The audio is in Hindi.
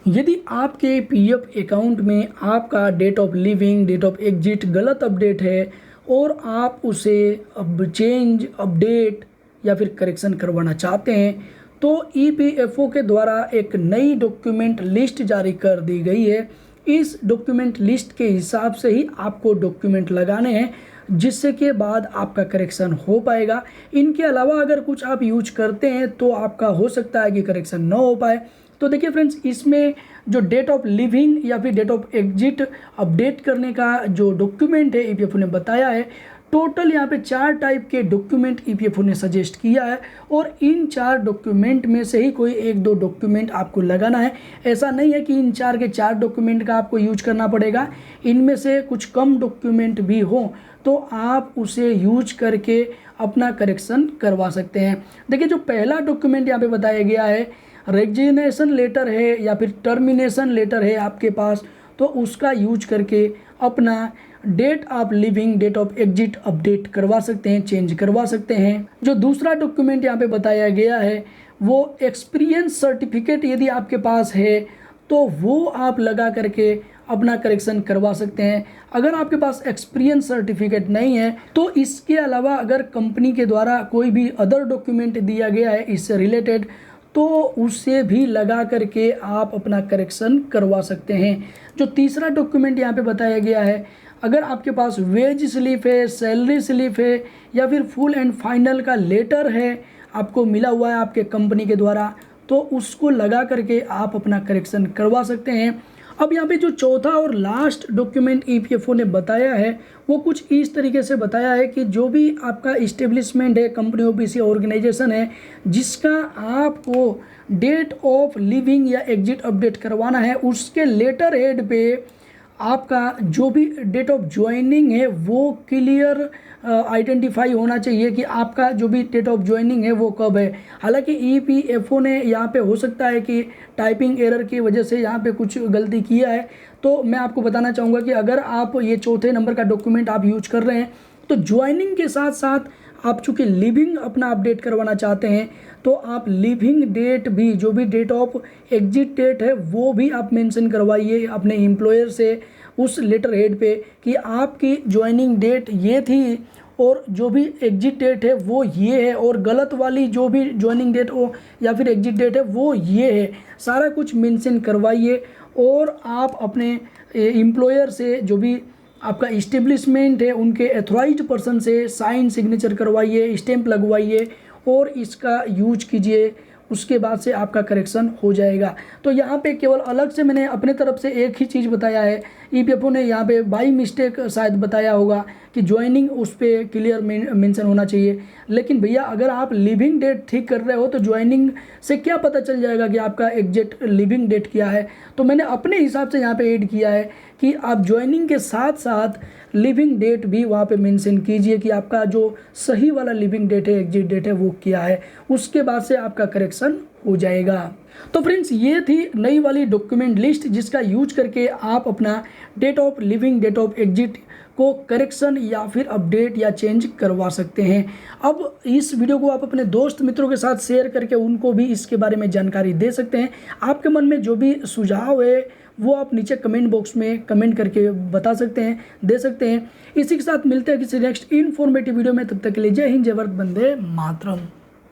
यदि आपके पीएफ अकाउंट में आपका date of living, date of exit गलत अपडेट है और आप उसे अब चेंज, अपडेट या फिर करेक्शन करवाना चाहते हैं, तो ईपीएफओ के द्वारा एक नई डॉक्यूमेंट लिस्ट जारी कर दी गई है। इस डॉक्यूमेंट लिस्ट के हिसाब से ही आपको डॉक्यूमेंट लगाने हैं, जिससे के बाद आपका करेक्शन हो पाएगा। इनके अलावा अगर कुछ आप यूज करते हैं तो आपका हो सकता है कि करेक्शन ना हो पाए। तो देखिए फ्रेंड्स, इसमें जो डेट ऑफ लिविंग या फिर डेट ऑफ एग्जिट अपडेट करने का जो डॉक्यूमेंट है ईपीएफओ ने बताया है, टोटल यहाँ पे 4 टाइप के डॉक्यूमेंट ईपीएफओ ने सजेस्ट किया है और इन 4 डॉक्यूमेंट में से ही कोई 1-2 डॉक्यूमेंट आपको लगाना है। ऐसा नहीं है कि इन 4 के 4 डॉक्यूमेंट का आपको यूज करना पड़ेगा। इनमें से कुछ कम डॉक्यूमेंट भी हो तो आप उसे यूज करके अपना करेक्शन करवा सकते हैं। देखिए, जो पहला डॉक्यूमेंट यहाँ पे बताया गया है, रेजिग्नेशन लेटर है या फिर टर्मिनेशन लेटर है आपके पास, तो उसका यूज करके अपना date of living, date of exit update करवा सकते हैं, चेंज करवा सकते हैं। जो दूसरा डॉक्यूमेंट यहाँ पे बताया गया है वो एक्सपीरियंस सर्टिफिकेट यदि आपके पास है तो वो आप लगा करके अपना करेक्शन करवा सकते हैं। अगर आपके पास एक्सपीरियंस सर्टिफिकेट नहीं है तो इसके अलावा अगर कंपनी के द्वारा कोई भी अदर डॉक्यूमेंट दिया गया है इससे रिलेटेड, तो उससे भी लगा करके आप अपना करेक्शन करवा सकते हैं। जो तीसरा डॉक्यूमेंट यहाँ पे बताया गया है, अगर आपके पास वेज स्लिप है, सैलरी स्लिप है या फिर फुल एंड फाइनल का लेटर है आपको मिला हुआ है आपके कंपनी के द्वारा, तो उसको लगा करके आप अपना करेक्शन करवा सकते हैं। अब यहाँ पे जो चौथा और लास्ट डॉक्यूमेंट ईपीएफओ ने बताया है वो कुछ इस तरीके से बताया है कि जो भी आपका इस्टेब्लिशमेंट है, कंपनी ऑफिस या ऑर्गेनाइजेशन है, जिसका आपको डेट ऑफ लिविंग या एग्जिट अपडेट करवाना है, उसके लेटर हेड पे आपका जो भी डेट ऑफ ज्वाइनिंग है वो क्लियर आइडेंटिफाई होना चाहिए कि आपका जो भी डेट ऑफ ज्वाइनिंग है वो कब है। हालांकि ईपीएफओ ने यहाँ पे हो सकता है कि टाइपिंग एरर की वजह से यहाँ पे कुछ गलती किया है, तो मैं आपको बताना चाहूँगा कि अगर आप ये चौथे नंबर का डॉक्यूमेंट आप यूज कर रहे हैं तो ज्वाइनिंग के साथ साथ आप चूँकि लिविंग अपना अपडेट करवाना चाहते हैं तो आप लिविंग डेट भी, जो भी डेट ऑफ एग्जिट डेट है वो भी आप मेंशन करवाइए अपने एम्प्लॉयर से उस लेटर हेड पे कि आपकी ज्वाइनिंग डेट ये थी और जो भी एग्जिट डेट है वो ये है, और गलत वाली जो भी ज्वाइनिंग डेट हो या फिर एग्जिट डेट है वो ये है। सारा कुछ मेंशन करवाइए और आप अपने एम्प्लॉयर से, जो भी आपका इस्टेब्लिशमेंट है, उनके एथोराइज्ड पर्सन से साइन सिग्नेचर करवाइए, स्टैंप लगवाइए और इसका यूज कीजिए। उसके बाद से आपका करेक्शन हो जाएगा। तो यहाँ पे केवल अलग से मैंने अपने तरफ से एक ही चीज़ बताया है। ईपीएफओ ने यहाँ पे बाई मिस्टेक शायद बताया होगा कि ज्वाइनिंग उस पर क्लियर मेंशन होना चाहिए, लेकिन भैया अगर आप लिविंग डेट ठीक कर रहे हो तो ज्वाइनिंग से क्या पता चल जाएगा कि आपका एग्जैक्ट लिविंग डेट क्या है। तो मैंने अपने हिसाब से यहाँ पे ऐड किया है कि आप ज्वाइनिंग के साथ साथ लिविंग डेट भी वहाँ पे मेंशन कीजिए कि आपका जो सही वाला लिविंग डेट है, एग्जिट डेट है, वो क्या है। उसके बाद से आपका करेक्शन हो जाएगा। तो फ्रेंड्स, ये थी नई वाली डॉक्यूमेंट लिस्ट जिसका यूज करके आप अपना date of living, date of exit को करेक्शन या फिर अपडेट या चेंज करवा सकते हैं। अब इस वीडियो को आप अपने दोस्त मित्रों के साथ शेयर करके उनको भी इसके बारे में जानकारी दे सकते हैं। आपके मन में जो भी सुझाव है वो आप नीचे कमेंट बॉक्स में कमेंट करके बता सकते हैं, दे सकते हैं। इसी के साथ मिलते हैं किसी नेक्स्ट इन्फॉर्मेटिव वीडियो में। तब तक के लिए जय हिंद, जय भारत, वंदे मातरम।